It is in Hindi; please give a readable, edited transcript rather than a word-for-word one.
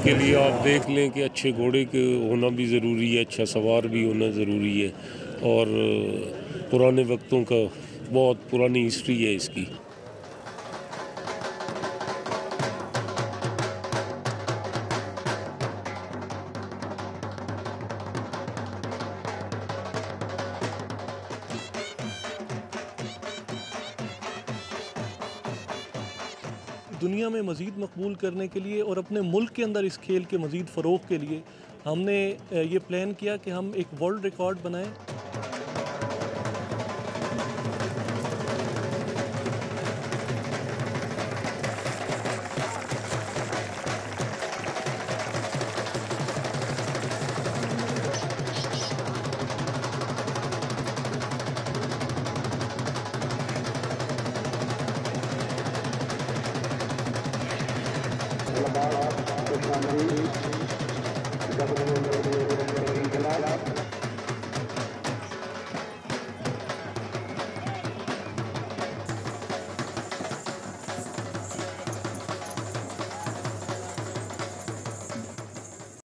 इसके लिए आप देख लें कि अच्छे घोड़े के होना भी ज़रूरी है, अच्छा सवार भी होना ज़रूरी है, और पुराने वक्तों का बहुत पुरानी हिस्ट्री है इसकी। दुनिया में मज़ीद मकबूल करने के लिए और अपने मुल्क के अंदर इस खेल के मज़ीद फ़रोग़ के लिए हमने ये प्लान किया कि हम एक वर्ल्ड रिकॉर्ड बनाएं। Government